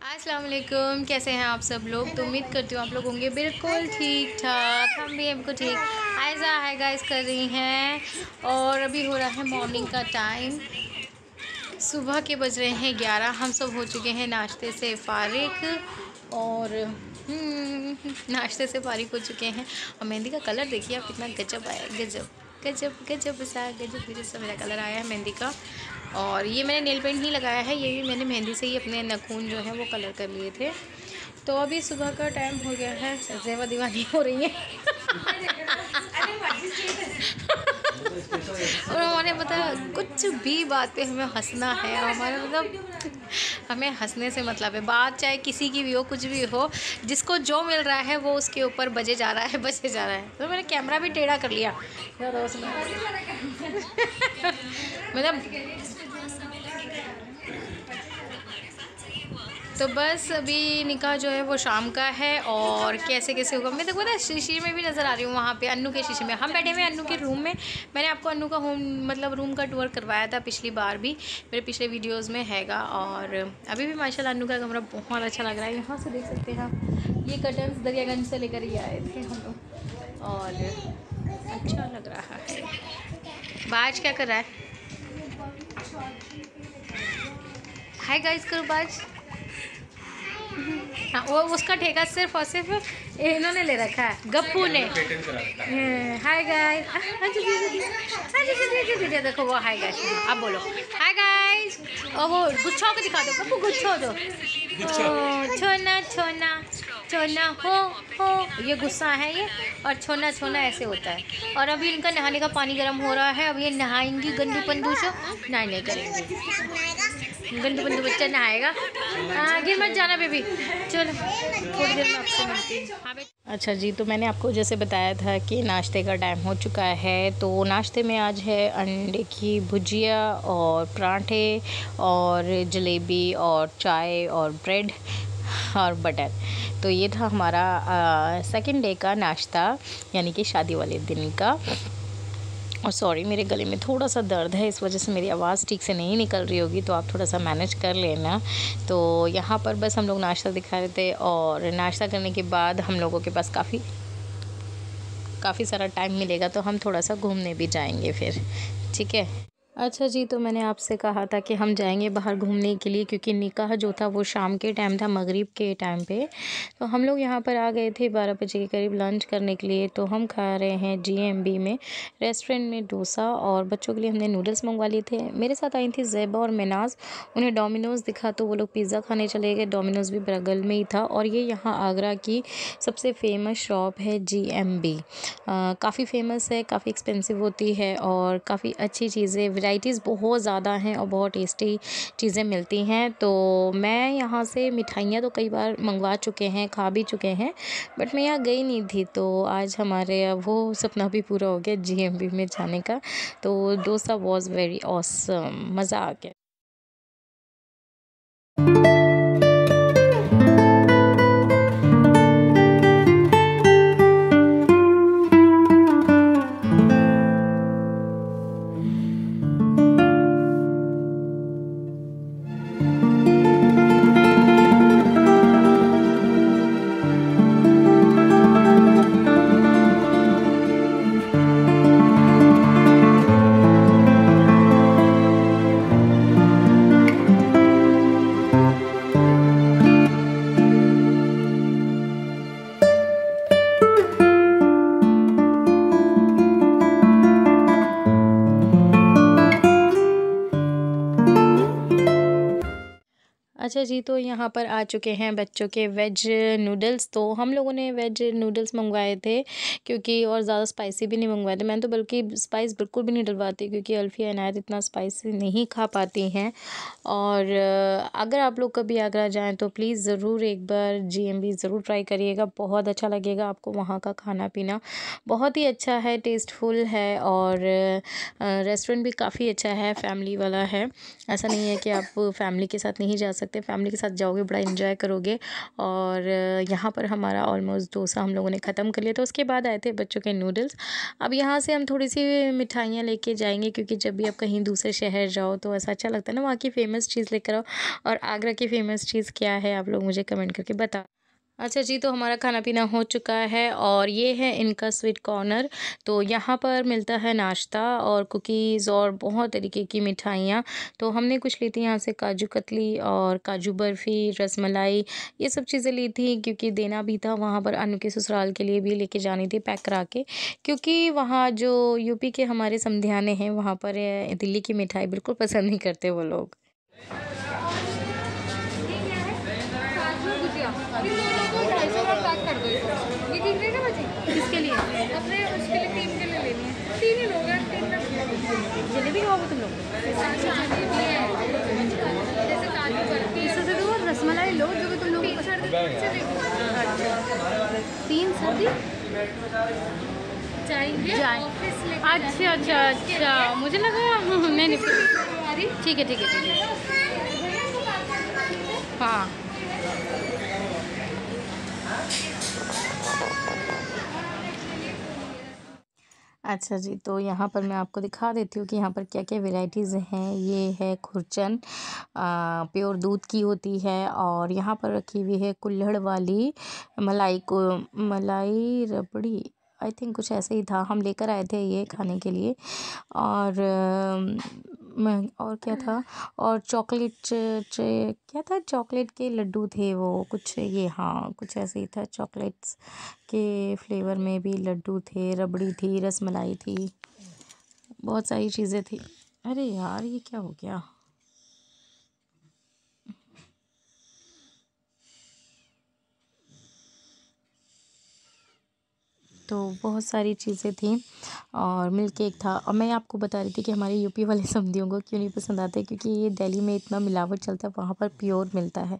अस्सलाम वालेकुम, कैसे हैं आप सब लोग। तो उम्मीद करती हूँ आप लोग होंगे बिल्कुल ठीक ठाक। हम भी हमको ठीक आयज़ा है गाइस कर रही हैं। और अभी हो रहा है मॉर्निंग का टाइम, सुबह के बज रहे हैं 11। हम सब हो चुके हैं नाश्ते से फ़ारिग और नाश्ते से फ़ारिग हो चुके हैं। और मेहंदी का कलर देखिए आप कितना गजब आया है, गजब गजब गजब सा गजब सा मेरा कलर आया है मेहंदी का। और ये मैंने नेल पेंट नहीं लगाया है, ये भी मैंने मेहंदी से ही अपने नाखून जो है वो कलर कर लिए थे। तो अभी सुबह का टाइम हो गया है, ज़ेवा दीवानी हो रही है और हमारे पता कुछ भी बात पे हमें हंसना है। हमारा मतलब हमें हंसने से मतलब है, बात चाहे किसी की भी हो, कुछ भी हो, जिसको जो मिल रहा है वो उसके ऊपर बजे जा रहा है, बजे जा रहा है। तो मैंने कैमरा भी टेढ़ा कर लिया मतलब। तो बस अभी निकाह जो है वो शाम का है और कैसे कैसे होगा मैं देखो ना, शीशे में भी नज़र आ रही हूँ वहाँ पे अन्नू के शीशे में। हम बैठे हुए अन्नू के रूम में। मैंने आपको अन्नू का होम मतलब रूम का टूर करवाया था पिछली बार भी, मेरे पिछले वीडियोस में हैगा। और अभी भी माशाल्लाह अन्नू का कमरा बहुत अच्छा लग रहा है। यहाँ से देख सकते हैं आप, ये कर्टन्स दरियागंज से लेकर ही आए थे हम लोग और अच्छा लग रहा है। बाज क्या कर रहा है? हाय गाइस करो बाज। हाँ, वो उसका ठेका सिर्फ और सिर्फ इन्होंने ले रखा है, गप्पू ने। हाय गाइस, देखो वो हाय गाइस। अब बोलो हाय गाइस। और वो गुच्छा को दिखा दो, गप्पू गुच्छा दो। छोना छोना छोना हो, ये गुस्सा है ये। और छोना छोना ऐसे होता है। और अभी इनका नहाने का पानी गर्म हो रहा है, अब ये नहाएंगी गंदू पंदू से। नहीं करेंगे, गंदू बंदू बच्चा नहाएगा। गिर मत जाना बेबी। चलो थोड़ी देर में आपसे मिलती हूँ। अच्छा जी, तो मैंने आपको जैसे बताया था कि नाश्ते का टाइम हो चुका है। तो नाश्ते में आज है अंडे की भुजिया और पराठे और जलेबी और चाय और ब्रेड और बटर। तो ये था हमारा सेकंड डे का नाश्ता, यानी कि शादी वाले दिन का। और सॉरी, मेरे गले में थोड़ा सा दर्द है, इस वजह से मेरी आवाज़ ठीक से नहीं निकल रही होगी, तो आप थोड़ा सा मैनेज कर लेना। तो यहाँ पर बस हम लोग नाश्ता दिखा रहे थे और नाश्ता करने के बाद हम लोगों के पास काफ़ी सारा टाइम मिलेगा, तो हम थोड़ा सा घूमने भी जाएंगे फिर, ठीक है। अच्छा जी, तो मैंने आपसे कहा था कि हम जाएंगे बाहर घूमने के लिए, क्योंकि निकाह जो था वो शाम के टाइम था, मगरिब के टाइम पे। तो हम लोग यहाँ पर आ गए थे 12 बजे के करीब लंच करने के लिए। तो हम खा रहे हैं जीएमबी में, रेस्टोरेंट में डोसा, और बच्चों के लिए हमने नूडल्स मंगवा लिए थे। मेरे साथ आई थी ज़ेबा और मिनाज, उन्हें डोमिनोज़ दिखा तो वो लोग पिज़्ज़ा खाने चले गए। डोमिनोज़ भी बगल में ही था। और ये यहाँ आगरा की सबसे फेमस शॉप है जीएमबी। काफ़ी फ़ेमस है, काफ़ी एक्सपेंसिव होती है और काफ़ी अच्छी चीज़ें, वैरायटीज़ बहुत ज़्यादा हैं और बहुत टेस्टी चीज़ें मिलती हैं। तो मैं यहाँ से मिठाइयाँ तो कई बार मंगवा चुके हैं, खा भी चुके हैं, बट मैं यहाँ गई नहीं थी। तो आज हमारे वो सपना भी पूरा हो गया जीएमबी में जाने का। तो डोसा वॉज़ वेरी ऑसम, मज़ा आ गया। अच्छा जी, तो यहाँ पर आ चुके हैं बच्चों के वेज नूडल्स। तो हम लोगों ने वेज नूडल्स मंगवाए थे, क्योंकि और ज़्यादा स्पाइसी भी नहीं मंगवाए थे। मैंने तो बल्कि स्पाइस बिल्कुल भी नहीं डलवाती, क्योंकि अल्फ़िया इनायत इतना स्पाइसी नहीं खा पाती हैं। और अगर आप लोग कभी आगरा जाएँ तो प्लीज़ ज़रूर एक बार जीएमबी ज़रूर ट्राई करिएगा, बहुत अच्छा लगेगा आपको। वहाँ का खाना पीना बहुत ही अच्छा है, टेस्टफुल है, और रेस्टोरेंट भी काफ़ी अच्छा है, फैमिली वाला है। ऐसा नहीं है कि आप फैमिली के साथ नहीं जा सकते, है, फैमिली के साथ जाओगे बड़ा एंजॉय करोगे। और यहाँ पर हमारा ऑलमोस्ट डोसा हम लोगों ने ख़त्म कर लिया था। उसके बाद आए थे बच्चों के नूडल्स। अब यहाँ से हम थोड़ी सी मिठाइयाँ लेके जाएंगे, क्योंकि जब भी आप कहीं दूसरे शहर जाओ तो ऐसा अच्छा लगता है ना, वहाँ की फ़ेमस चीज़ लेकर आओ। और आगरा की फ़ेमस चीज़ क्या है आप लोग मुझे कमेंट करके बता। अच्छा जी, तो हमारा खाना पीना हो चुका है और ये है इनका स्वीट कॉर्नर। तो यहाँ पर मिलता है नाश्ता और कुकीज़ और बहुत तरीके की मिठाइयाँ। तो हमने कुछ ली थी यहाँ से काजू कतली और काजू बर्फ़ी, रसमलाई, ये सब चीज़ें ली थी, क्योंकि देना भी था वहाँ पर। अनु के ससुराल के लिए भी लेके जानी थी पैक करा के, क्योंकि वहाँ जो यूपी के हमारे समधियाने हैं वहाँ पर दिल्ली की मिठाई बिल्कुल पसंद नहीं करते वो लोग। इन दोनों को 250 ग्राम पैक कर दो। ये ठीक रहेगा बच्चे? किसके लिए? अपने उसके लिए, टीम के लिए लेनी है। 3 ही लोग हैं, 3 जलेबी खाओगे तुम लोग? जलेबी है, जैसे काजू बर्फी, इससे से दो रसमलाई लो जो तुम लोग 3 सर्दी। अच्छा 3 सर्दी चाहिए ऑफिस में। अच्छा अच्छा अच्छा, मुझे लगा नहीं नहीं ठीक है ठीक है ठीक है। हाँ अच्छा जी, तो यहाँ पर मैं आपको दिखा देती हूँ कि यहाँ पर क्या क्या वैरायटीज़ हैं। ये है खुरचन, प्योर दूध की होती है। और यहाँ पर रखी हुई है कुल्हड़ वाली मलाई रबड़ी, आई थिंक कुछ ऐसे ही था, हम लेकर आए थे ये खाने के लिए। और और क्या था, और चॉकलेट क्या था, चॉकलेट के लड्डू थे वो कुछ, ये हाँ कुछ ऐसे ही था, चॉकलेट्स के फ्लेवर में भी लड्डू थे, रबड़ी थी, रसमलाई थी, बहुत सारी चीज़ें थी। अरे यार ये क्या हो गया। तो बहुत सारी चीज़ें थी और मिल्क केक था। और मैं आपको बता रही थी कि हमारे यूपी वाले समधियों को क्यों नहीं पसंद आते, क्योंकि ये दिल्ली में इतना मिलावट चलता है, वहाँ पर प्योर मिलता है।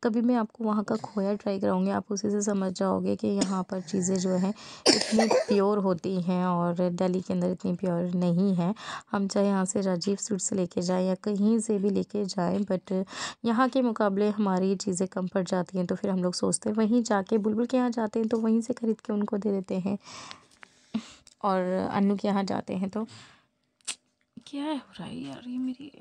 कभी मैं आपको वहाँ का खोया ट्राई कराऊंगी, आप उसी से समझ जाओगे कि यहाँ पर चीज़ें जो हैं इतनी प्योर होती हैं और दिल्ली के अंदर इतनी प्योर नहीं है। हम चाहे यहाँ से राजीव स्वीट्स से लेके जाएँ या कहीं से भी लेके जाएँ, बट यहाँ के मुकाबले हमारी चीज़ें कम पड़ जाती हैं। तो फिर हम लोग सोचते हैं वहीं जाके, बुलबुल के यहाँ जाते हैं तो वहीं से ख़रीद के उनको दे देते हैं। और अनु के यहाँ जाते हैं तो क्या हो रहा है यार, ये मेरी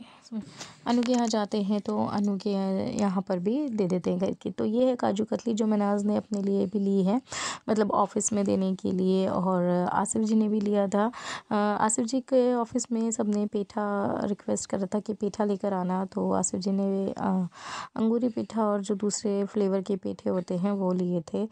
अनु के यहाँ जाते हैं तो अनु के यहाँ पर भी दे देते हैं घर की। तो ये है काजू कतली जो मनाज ने अपने लिए भी ली है, मतलब ऑफ़िस में देने के लिए। और आसिफ जी ने भी लिया था। आसिफ जी के ऑफ़िस में सब ने पेठा रिक्वेस्ट करा था कि पेठा लेकर आना, तो आसिफ जी ने अंगूरी पेठा और जो दूसरे फ्लेवर के पेठे होते हैं वो लिए थे,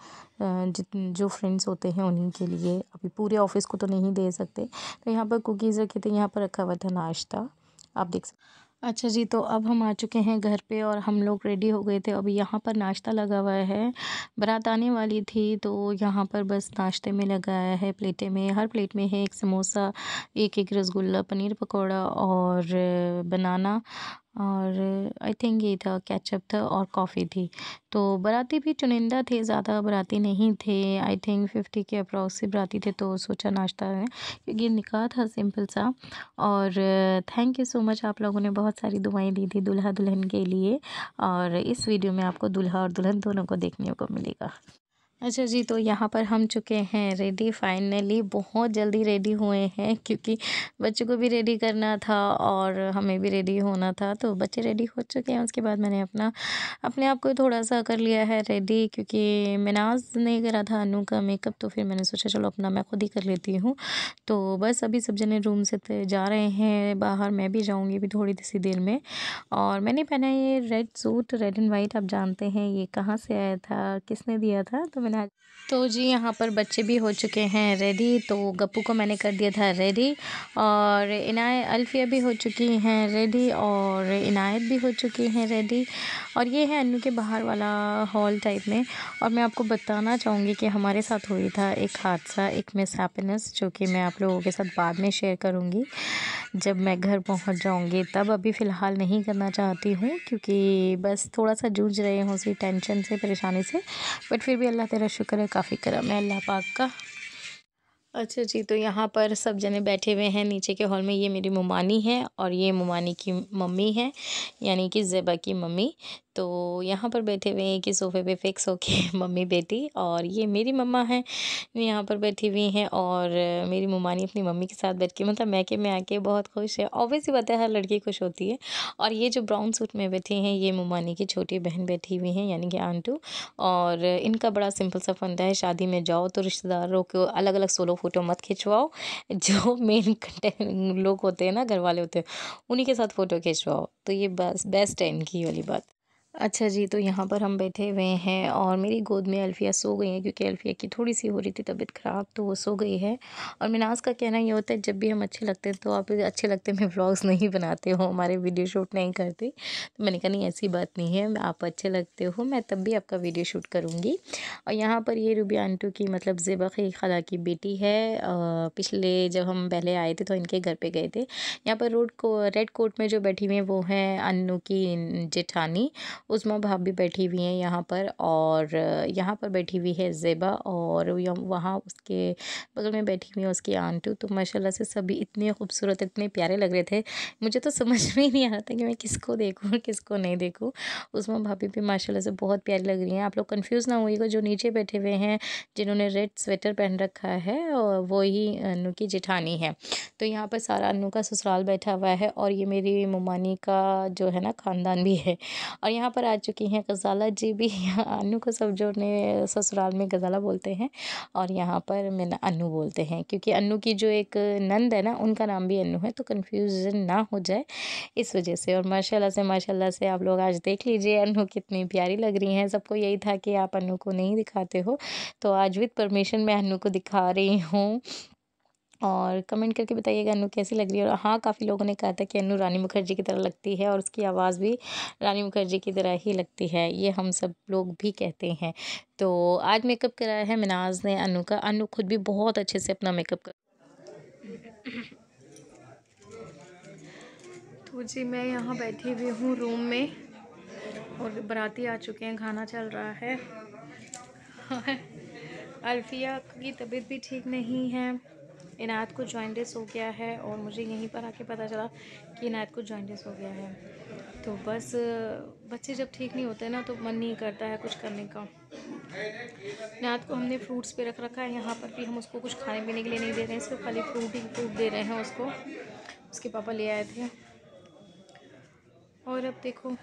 जो फ्रेंड्स होते हैं उन्हीं के लिए। अभी पूरे ऑफ़िस को तो नहीं दे सकते। तो यहाँ पर कुकीज़ रखे थे, यहाँ पर रखा हुआ था नाश्ता, आप देख सकते। अच्छा जी, तो अब हम आ चुके हैं घर पे और हम लोग रेडी हो गए थे। अभी यहाँ पर नाश्ता लगा हुआ है, बारात आने वाली थी तो यहाँ पर बस नाश्ते में लगाया है। प्लेटें में, हर प्लेट में है एक समोसा, एक रसगुल्ला, पनीर पकौड़ा और बनाना, और आई थिंक ये था, केचप था और कॉफ़ी थी। तो बाराती भी चुनिंदा थे, ज़्यादा बाराती नहीं थे, आई थिंक 50 के अप्रॉक्स बाराती थे। तो सोचा नाश्ता है, क्योंकि निकाह था सिंपल सा। और थैंक यू सो मच, आप लोगों ने बहुत सारी दुआएं दी थी दूल्हा दुल्हन के लिए। और इस वीडियो में आपको दूल्हा और दुल्हन दोनों को देखने को मिलेगा। अच्छा जी, तो यहाँ पर हम चुके हैं रेडी फाइनली, बहुत जल्दी रेडी हुए हैं, क्योंकि बच्चों को भी रेडी करना था और हमें भी रेडी होना था। तो बच्चे रेडी हो चुके हैं, उसके बाद मैंने अपने आप को थोड़ा सा कर लिया है रेडी, क्योंकि मिनाज ने करा था अनु का मेकअप, तो फिर मैंने सोचा चलो अपना मैं खुद ही कर लेती हूँ। तो बस अभी सब जने रूम से जा रहे हैं बाहर, मैं भी जाऊँगी अभी थोड़ी सी देर में। और मैंने पहना ये red suit, red and white, आप जानते हैं ये कहाँ से आया था, किसने दिया था, तो तो जी यहाँ पर बच्चे भी हो चुके हैं रेडी। तो गप्पू को मैंने कर दिया था रेडी, और अल्फिया भी हो चुकी हैं रेडी, और इनायत भी हो चुकी हैं रेडी। और ये है अनु के बाहर वाला हॉल टाइप में। और मैं आपको बताना चाहूँगी कि हमारे साथ हुई था एक हादसा, एक मिस हैप्पीनेस, जो कि मैं आप लोगों के साथ बाद में शेयर करूँगी जब मैं घर पहुंच जाऊंगी। तब अभी फ़िलहाल नहीं करना चाहती हूँ, क्योंकि बस थोड़ा सा जूझ रहे हैं उसी टेंशन से, परेशानी से। बट फिर भी अल्लाह तेरा शुक्र है, काफ़ी करम है अल्लाह पाक का। अच्छा जी, तो यहाँ पर सब जने बैठे हुए हैं नीचे के हॉल में। ये मेरी मुमानी है और ये मुमानी की मम्मी है, यानी कि ज़ेबा की मम्मी। तो यहाँ पर बैठे हुए हैं एक ही सोफ़े पे फ़िक्स होके मम्मी बेटी, और ये मेरी मम्मा हैं, यहाँ पर बैठी हुई हैं। और मेरी मुमानी अपनी मम्मी के साथ बैठ के, मतलब मैके में आके बहुत खुश है। ऑब्वियस सी बात है, हर लड़की खुश होती है। और ये जो ब्राउन सूट में बैठी हैं, ये मुमानी की छोटी बहन बैठी हुई हैं, यानी कि आंटू। और इनका बड़ा सिंपल सा फंडा है, शादी में जाओ तो रिश्तेदारों को अलग-अलग सोलो फ़ोटो मत खिंचवाओ। जो मेन कंटेंट लोग होते हैं ना, घर वाले होते हैं, उन्हीं के साथ फ़ोटो खिंचवाओ। तो ये बस बेस्ट है इनकी वाली बात। अच्छा जी, तो यहाँ पर हम बैठे हुए हैं और मेरी गोद में अल्फ़िया सो गई है, क्योंकि अल्फ़िया की थोड़ी-सी हो रही थी तबीयत ख़राब, तो वो सो गई है। और मिनाज़ का कहना ये होता है, जब भी हम अच्छे लगते हैं तो आप अच्छे लगते में व्लॉग्स नहीं बनाते हो, हमारे वीडियो शूट नहीं करते। तो मैंने कहा नहीं, ऐसी बात नहीं है, आप अच्छे लगते हो, मैं तब भी आपका वीडियो शूट करूँगी। और यहाँ पर ये रूबी आंटू की, मतलब ज़ेबा की खाला की बेटी है। पिछले जब हम पहले आए थे तो इनके घर पे गए थे। यहाँ पर रेड कोट में जो बैठी हुई हैं वो हैं अन्नू की जेठानी, उस्मा भाभी बैठी हुई हैं यहाँ पर। और यहाँ पर बैठी हुई है ज़ेबा, और वहाँ उसके बगल में बैठी हुई है उसकी आंटू। तो माशाल्लाह से सभी इतने खूबसूरत, इतने प्यारे लग रहे थे, मुझे तो समझ में ही नहीं आ रहा था कि मैं किसको देखूँ और किसको नहीं देखूँ। उस्मा भाभी भी माशाल्लाह से बहुत प्यारी लग रही हैं। आप लोग कन्फ्यूज़ ना होइएगा, जो नीचे बैठे हुए हैं जिन्होंने रेड स्वेटर पहन रखा है, और वो ही अन्नू की जेठानी है। तो यहाँ पर सारा अन्नू का ससुराल बैठा हुआ है, और ये मेरी मुमानी का जो है ना ख़ानदान भी है। और यहाँ पर आ चुकी हैं गज़ाला जी भी। अन्नू को सब जो ने ससुराल में गज़ाला बोलते हैं, और यहाँ पर मैं अन्नू बोलते हैं, क्योंकि अन्नू की जो एक नंद है ना, उनका नाम भी अन्नू है, तो कन्फ्यूज़न ना हो जाए इस वजह से। और माशाल्लाह से आप लोग आज देख लीजिए अन्नू कितनी प्यारी लग रही हैं। सबको यही था कि आप अन्नू को नहीं दिखाते हो, तो आज विद परमिशन मैं अन्नू को दिखा रही हूँ। और कमेंट करके बताइएगा अन्नू कैसी लग रही है। और हाँ, काफ़ी लोगों ने कहा था कि अन्नू रानी मुखर्जी की तरह लगती है, और उसकी आवाज़ भी रानी मुखर्जी की तरह ही लगती है, ये हम सब लोग भी कहते हैं। तो आज मेकअप कराया है मिनाज़ ने अन्नू का। अन्नू खुद भी बहुत अच्छे से अपना मेकअप कर। तो जी मैं यहाँ बैठी हुई हूँ रूम में, और बाराती आ चुके हैं, खाना चल रहा है। अल्फ़िया की तबीयत भी ठीक नहीं है, इनायत को जॉइंटिस हो गया है, और मुझे यहीं पर आके पता चला कि इनायत को जॉइंटिस हो गया है। तो बस बच्चे जब ठीक नहीं होते ना, तो मन नहीं करता है कुछ करने का। इनायत को हमने फ्रूट्स पे रख रखा है, यहाँ पर भी हम उसको कुछ खाने पीने के लिए नहीं दे रहे हैं, सिर्फ खाली फ्रूट दे रहे हैं उसको, उसके पापा ले आए थे। और अब देखो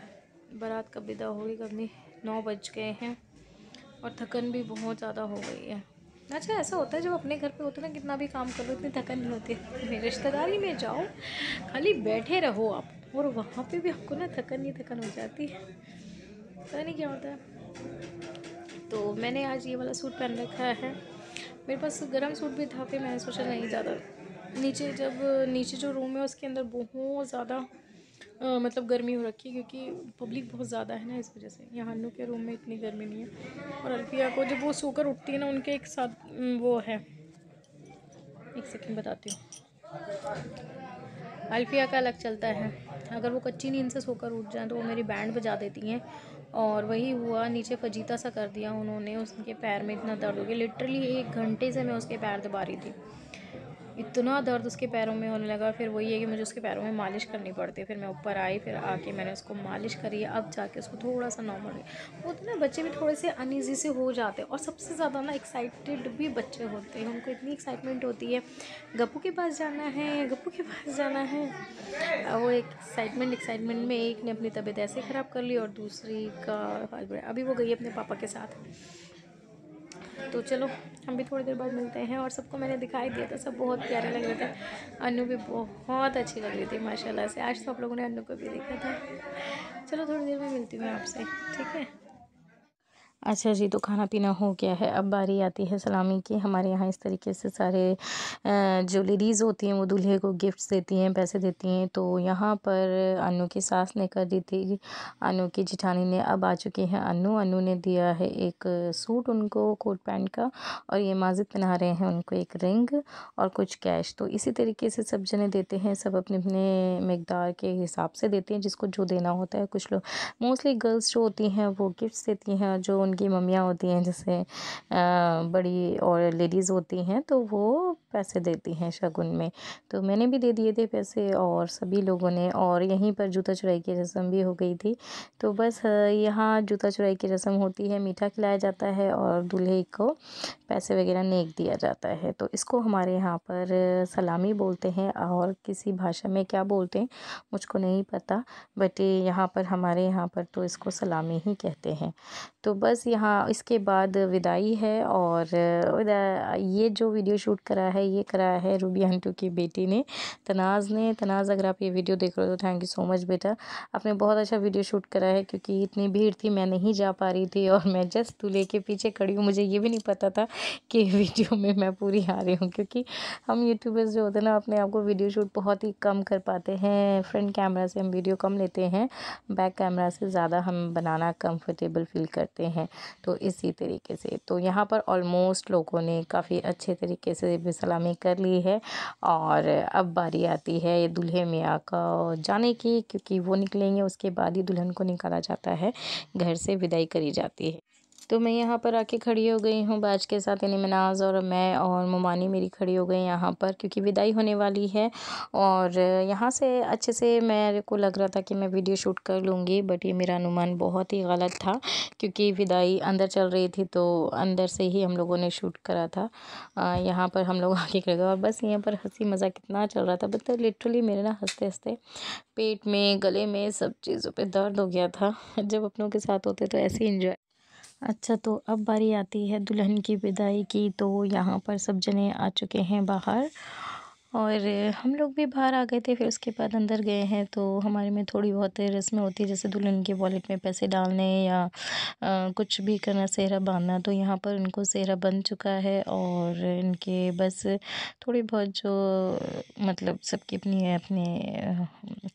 बारात कब विदा होगी कब नहीं, 9 बज गए हैं, और थकन भी बहुत ज़्यादा हो गई है। अच्छा, ऐसा होता है जब अपने घर पे होते ना, कितना भी काम कर लो इतनी थकन नहीं होती है। रिश्तेदारी में जाओ, खाली बैठे रहो आप, और वहाँ पे भी आपको ना थकन हो जाती है, पता नहीं क्या होता है। तो मैंने आज ये वाला सूट पहन रखा है, मेरे पास गर्म सूट भी था, फिर मैंने सोचा नहीं ज़्यादा नीचे जो रूम है उसके अंदर बहुत ज़्यादा मतलब गर्मी हो रखी है, क्योंकि पब्लिक बहुत ज़्यादा है ना, इस वजह से। यहाँ अन्नू के रूम में इतनी गर्मी नहीं है। और अल्फ़िया को जब वो सोकर उठती है ना, उनके एक साथ वो है, एक सेकंड बताती हूँ। अल्फ़िया का अलग चलता है, अगर वो कच्ची नींद से सोकर उठ जाएँ तो वो मेरी बैंड बजा देती हैं। और वही हुआ, नीचे फजीता सा कर दिया उन्होंने, उसके पैर में इतना दर्द हो गया, लिटरली 1 घंटे से मैं उसके पैर दबा रही थी, इतना दर्द उसके पैरों में होने लगा। फिर वही है कि मुझे उसके पैरों में मालिश करनी पड़ती है। फिर मैं ऊपर आई, फिर आके मैंने उसको मालिश करी, अब जाके उसको थोड़ा सा नॉर्मल वो तो ना, बच्चे भी थोड़े से अनईज़ी से हो जाते हैं, और सबसे ज़्यादा ना एक्साइटेड भी बच्चे होते हैं, उनको इतनी एक्साइटमेंट होती है, गप्पू के पास जाना है, गप्पू के पास जाना है। वो एक एक्साइटमेंट में एक ने अपनी तबीयत ऐसे ख़राब कर ली, और दूसरी का अभी वो गई अपने पापा के साथ। तो चलो हम भी थोड़ी देर बाद मिलते हैं। और सबको मैंने दिखाई दिया था, सब बहुत प्यारे लग रहे थे, अन्नू भी बहुत अच्छी लग रही थी माशाल्लाह से। आज तो आप लोगों ने अन्नू को भी देखा था। चलो थोड़ी देर में मिलती हूँ आपसे, ठीक है। अच्छा जी, तो खाना पीना हो गया है, अब बारी आती है सलामी की। हमारे यहाँ इस तरीके से सारे जो लेडीज़ होती हैं वो दूल्हे को गिफ्ट्स देती हैं, पैसे देती हैं। तो यहाँ पर अन्नू की सास ने कर दी थी, अन्नू की जेठानी ने। अब आ चुकी हैं अन्नू ने दिया है एक सूट उनको, कोट पैंट का, और ये माजिद पहना रहे हैं उनको एक रिंग और कुछ कैश। तो इसी तरीके से सब जने देते हैं, सब अपने अपने मकदार के हिसाब से देते हैं, जिसको जो देना होता है। कुछ लोग, मोस्टली गर्ल्स जो होती हैं वो गिफ्ट्स देती हैं, जो की मम्मियाँ होती हैं, जैसे बड़ी और लेडीज़ होती हैं, तो वो पैसे देती हैं शगुन में। तो मैंने भी दे दिए थे पैसे और सभी लोगों ने, और यहीं पर जूता चुराई की रस्म भी हो गई थी। तो बस यहाँ जूता चुराई की रस्म होती है, मीठा खिलाया जाता है और दूल्हे को पैसे वगैरह नेक दिया जाता है। तो इसको हमारे यहाँ पर सलामी बोलते हैं, और किसी भाषा में क्या बोलते हैं मुझको नहीं पता, बट यहाँ पर हमारे यहाँ पर तो इसको सलामी ही कहते हैं। तो बस यहाँ इसके बाद विदाई है, और ये जो वीडियो शूट करा है ये करा है रूबी आंटू की बेटी ने, तनाज़ ने। तनाज़, अगर आप ये वीडियो देख रहे हो तो थैंक यू सो मच बेटा, आपने बहुत अच्छा वीडियो शूट करा है, क्योंकि इतनी भीड़ थी, मैं नहीं जा पा रही थी और मैं जस्ट दूल्हे के पीछे खड़ी हूँ। मुझे ये भी नहीं पता था कि वीडियो में मैं पूरी आ रही हूँ, क्योंकि हम यूट्यूबर्स जो होते हैं ना, अपने आप को वीडियो शूट बहुत ही कम कर पाते हैं। फ्रंट कैमरा से हम वीडियो कम लेते हैं, बैक कैमरा से ज़्यादा हम बनाना कंफर्टेबल फील करते हैं। तो इसी तरीके से तो यहाँ पर ऑलमोस्ट लोगों ने काफ़ी अच्छे तरीके से भी सलामी कर ली है, और अब बारी आती है ये दूल्हे मियाँ का जाने की, क्योंकि वो निकलेंगे उसके बाद ही दुल्हन को निकाला जाता है, घर से विदाई करी जाती है। तो मैं यहाँ पर आके खड़ी हो गई हूँ बैच के साथ, यानी मनाज और मैं और मुमानी मेरी खड़ी हो गई यहाँ पर, क्योंकि विदाई होने वाली है। और यहाँ से अच्छे से मेरे को लग रहा था कि मैं वीडियो शूट कर लूँगी, बट ये मेरा अनुमान बहुत ही गलत था, क्योंकि विदाई अंदर चल रही थी, तो अंदर से ही हम लोगों ने शूट करा था। यहाँ पर हम लोग आके खड़े गए, और बस यहाँ पर हंसी मज़ाक कितना चल रहा था, बट लिटरली मेरे ना हंसते हंसते पेट में, गले में, सब चीज़ों पे दर्द हो गया था। जब अपनों के साथ होते तो ऐसे ही इंजॉय। अच्छा, तो अब बारी आती है दुल्हन की विदाई की। तो यहाँ पर सब जने आ चुके हैं बाहर, और हम लोग भी बाहर आ गए थे, फिर उसके बाद अंदर गए हैं। तो हमारे में थोड़ी बहुत रस्में होती है, जैसे दुल्हन के वॉलेट में पैसे डालने या कुछ भी करना, सेहरा बांधना। तो यहाँ पर इनको सेहरा बन चुका है, और इनके बस थोड़ी बहुत जो मतलब सबकी अपनी अपने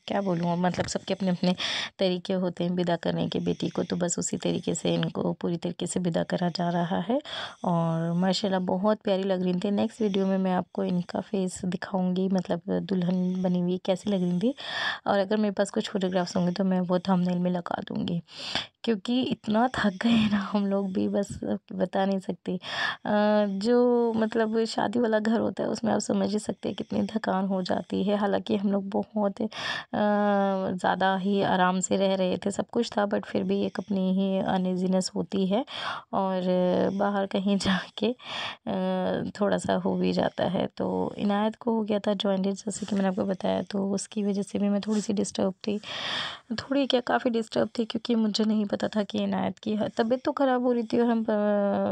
क्या बोलूँ, मतलब सबके अपने अपने तरीके होते हैं विदा करने के बेटी को, तो बस उसी तरीके से इनको पूरी तरीके से विदा करा जा रहा है। और माशाल्लाह बहुत प्यारी लग रही थी। नेक्स्ट वीडियो में मैं आपको इनका फेस दिखाऊंगी, मतलब दुल्हन बनी हुई कैसी लग रही थी, और अगर मेरे पास कुछ फोटोग्राफ्स होंगे तो मैं वो थंबनेल में लगा दूंगी, क्योंकि इतना थक गए ना हम लोग भी, बस बता नहीं सकते। जो मतलब शादी वाला घर होता है उसमें आप समझ ही सकते हैं कितनी थकान हो जाती है। हालांकि हम लोग बहुत ज़्यादा ही आराम से रह रहे थे, सब कुछ था, बट फिर भी एक अपनी ही अनइजीनेस होती है, और बाहर कहीं जाके थोड़ा सा हो भी जाता है। तो इनायत को हो गया था जॉइंटिस, जैसे कि मैंने आपको बताया, तो उसकी वजह से भी मैं थोड़ी सी डिस्टर्ब थी, थोड़ी क्या काफ़ी डिस्टर्ब थी, क्योंकि मुझे नहीं पता था कि इनायत की तबीयत तो ख़राब हो रही थी, और हम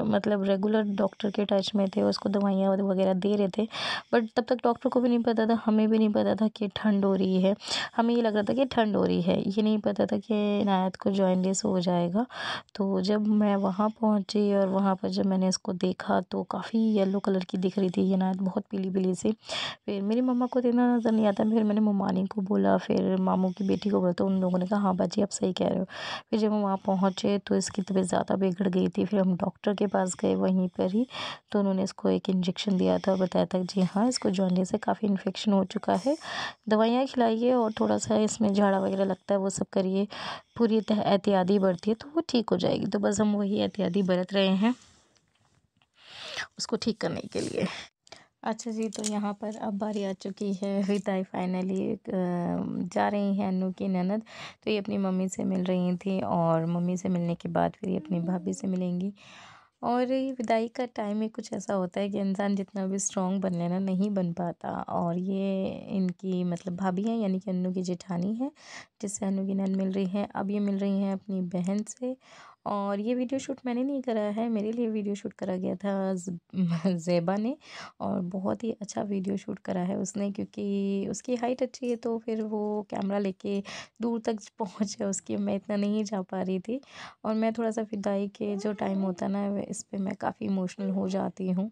मतलब रेगुलर डॉक्टर के टच में थे, उसको दवाइयाँ वगैरह दे रहे थे, बट तब तक डॉक्टर को भी नहीं पता था, हमें भी नहीं पता था कि ठंड हो रही है। हमें ये लग रहा था कि ठंड हो रही है, ये नहीं पता था कि इनायत को जॉइंटिस हो जाएगा। तो जब मैं वहाँ पहुँची, और वहाँ पर जब मैंने इसको देखा, तो काफ़ी येलो कलर की दिख रही थी इनायत, बहुत पीली पीली सी। फिर मेरी मम्मा को तो इतना नज़र नहीं आता, फिर मैंने ममानी को बोला, फिर मामू की बेटी को बोला, तो उन लोगों ने कहा हाँ बाजी आप सही कह रहे हो। फिर जब हम वहाँ पहुँचे तो इसकी तबीयत ज़्यादा बिगड़ गई थी, फिर हम डॉक्टर के पास गए वहीं पर ही, तो उन्होंने इसको एक इंजेक्शन दिया था और बताया था जी हाँ इसको जॉन्डिस से काफ़ी इन्फेक्शन हो चुका है, दवाइयाँ खिलाइए और थोड़ा सा इसमें झाड़ा वगैरह लगता है वो सब करिए, पूरी एहतियाती बरतिए तो वो ठीक हो जाएगी। तो बस हम वही एहतियाती बरत रहे हैं उसको ठीक करने के लिए। अच्छा जी, तो यहाँ पर अब बारी आ चुकी है विदाई, फाइनली जा रही हैं अन्नू की ननद। तो ये अपनी मम्मी से मिल रही थी, और मम्मी से मिलने के बाद फिर ये अपनी भाभी से मिलेंगी। और ये विदाई का टाइम में कुछ ऐसा होता है कि इंसान जितना भी स्ट्रॉन्ग बन लेना नहीं बन पाता, और ये इनकी मतलब भाभी हैं, यानी कि अन्नू की जेठानी है, जिससे अन्नू की ननद मिल रही है। अब ये मिल रही हैं अपनी बहन से। और ये वीडियो शूट मैंने नहीं करा है, मेरे लिए वीडियो शूट करा गया था ज़ेबा ने, और बहुत ही अच्छा वीडियो शूट करा है उसने, क्योंकि उसकी हाइट अच्छी है, तो फिर वो कैमरा लेके दूर तक पहुँचे उसकी, मैं इतना नहीं जा पा रही थी। और मैं थोड़ा सा विदाई के जो टाइम होता है ना, इस पे मैं काफ़ी इमोशनल हो जाती हूँ।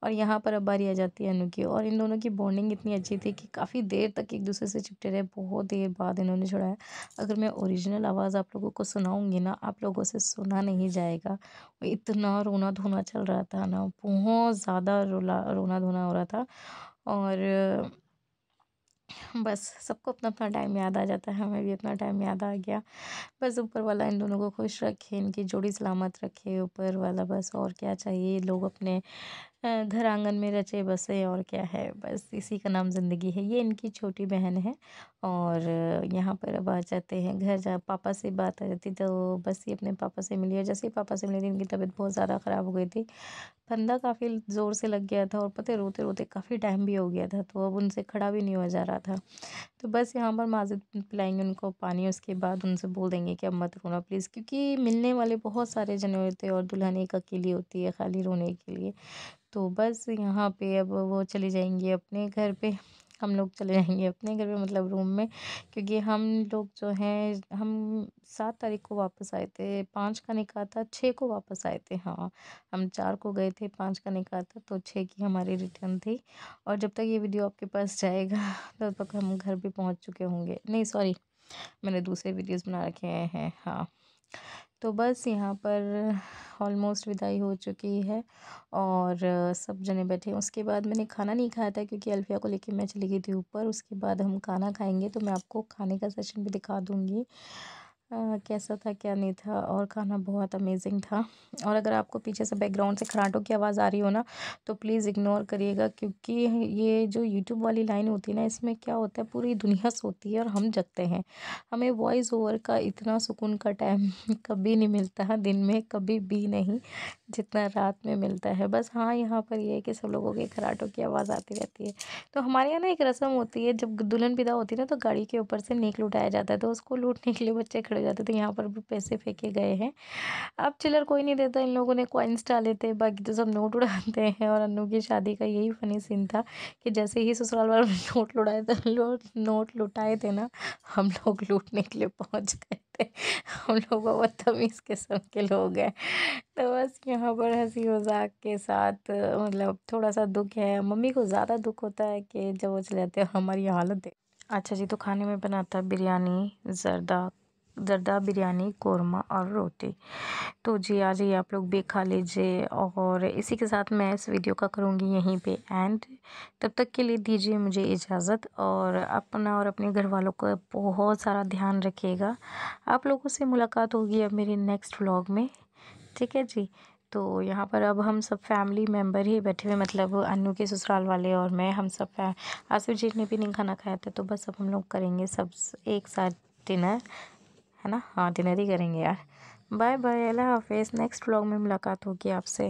और यहाँ पर अब बारी आ जाती है अनु की, और इन दोनों की बॉन्डिंग इतनी अच्छी थी कि काफ़ी देर तक एक दूसरे से चिपटे रहे, बहुत देर बाद इन्होंने छुड़ाया। अगर मैं ओरिजिनल आवाज़ आप लोगों को सुनाऊंगी ना, आप लोगों से सुना नहीं जाएगा, इतना रोना धोना चल रहा था ना, बहुत ज़्यादा रोना धोना हो रहा था। और बस सबको अपना अपना टाइम याद आ जाता है, हमें भी अपना टाइम याद आ गया। बस ऊपर वाला इन दोनों को खुश रखे, इनकी जोड़ी सलामत रखे ऊपर वाला, बस और क्या चाहिए। ये लोग अपने घर आंगन में रचे बसे, और क्या है, बस इसी का नाम ज़िंदगी है। ये इनकी छोटी बहन है और यहाँ पर अब आ जाते हैं घर। जा पापा से बात आ जाती तो बस ये अपने पापा से मिली, और जैसे ही पापा से मिली थी इनकी तबीयत बहुत ज़्यादा ख़राब हो गई थी। फंदा काफ़ी ज़ोर से लग गया था और पता है रोते रोते काफ़ी टाइम भी हो गया था, तो अब उनसे खड़ा भी नहीं हुआ जा रहा था। तो बस यहाँ पर माज़िद पिलाएंगे उनको पानी, उसके बाद उनसे बोल देंगे कि अब मत रोना प्लीज़, क्योंकि मिलने वाले बहुत सारे जने होते हैं और दुल्हन एक अकेली होती है खाली रोने के लिए। तो बस यहाँ पे अब वो चली जाएंगी अपने घर पे, हम लोग चले जाएंगे अपने घर पे, मतलब रूम में। क्योंकि हम लोग जो हैं, हम 7 तारीख को वापस आए थे, 5 का निकाह था, 6 को वापस आए थे। हाँ, हम 4 को गए थे, 5 का निकाह था, तो 6 की हमारी रिटर्न थी। और जब तक ये वीडियो आपके पास जाएगा तब तक हम घर पे पहुंच चुके होंगे। नहीं सॉरी, मैंने दूसरे वीडियोस बना रखे हैं। हाँ, तो बस यहाँ पर ऑलमोस्ट विदाई हो चुकी है और सब जने बैठे हैं। उसके बाद मैंने खाना नहीं खाया था क्योंकि अल्फिया को लेके मैं चली गई थी ऊपर। उसके बाद हम खाना खाएंगे, तो मैं आपको खाने का सेशन भी दिखा दूँगी कैसा था क्या नहीं था। और खाना बहुत अमेजिंग था। और अगर आपको पीछे से बैकग्राउंड से खर्राटों की आवाज़ आ रही हो ना, तो प्लीज़ इग्नोर करिएगा, क्योंकि ये जो यूट्यूब वाली लाइन होती है ना, इसमें क्या होता है, पूरी दुनिया सोती है और हम जगते हैं। हमें वॉइस ओवर का इतना सुकून का टाइम कभी नहीं मिलता है, दिन में कभी भी नहीं, जितना रात में मिलता है। बस हाँ, यहाँ पर ये है कि सब लोगों के खर्राटों की आवाज़ आती रहती है। तो हमारे यहाँ ना एक रस्म होती है, जब दुल्हन विदा होती है ना, तो गाड़ी के ऊपर से नेक लुटाया जाता है, तो उसको लूटने के लिए बच्चे खड़े हो जाते थे। यहाँ पर भी पैसे फेंके गए हैं। अब चिल्लर कोई नहीं देता, इन लोगों ने कॉइन्स डाले थे, बाकी तो सब नोट उड़ाते हैं। और अन्नू की शादी का यही फनी सीन था कि जैसे ही ससुराल वालों ने नोट लुटाए थे, नोट लुटाए थे ना, हम लोग लूटने के लिए पहुंच गए थे। हम लोग बदतमीज़ किस्म के लोग हैं। तो बस यहाँ पर हंसी मजाक के साथ मतलब थोड़ा सा दुख है। मम्मी को ज़्यादा दुख होता है कि जब वो चले जाते हैं, हमारी हालत है। अच्छा जी, तो खाने में बना था बिरयानी, जर्दा बिरयानी, कोरमा और रोटी। तो जी आ जाइए आप लोग भी खा लीजिए। और इसी के साथ मैं इस वीडियो का करूँगी यहीं पे एंड। तब तक के लिए दीजिए मुझे इजाज़त, और अपना और अपने घर वालों का बहुत सारा ध्यान रखिएगा। आप लोगों से मुलाकात होगी अब मेरी नेक्स्ट व्लॉग में, ठीक है जी। तो यहाँ पर अब हम सब फैमिली मेम्बर ही बैठे हुए, मतलब अन्नू के ससुराल वाले और मैं, हम सब आसिफ जी ने भी नहीं खाना खाया था, तो बस अब हम लोग करेंगे सब एक साथ डिनर, है ना। हाँ, डिनर ही करेंगे यार। बाय बाय, अल्लाह हाफिज़। नेक्स्ट व्लॉग में मुलाकात होगी आपसे।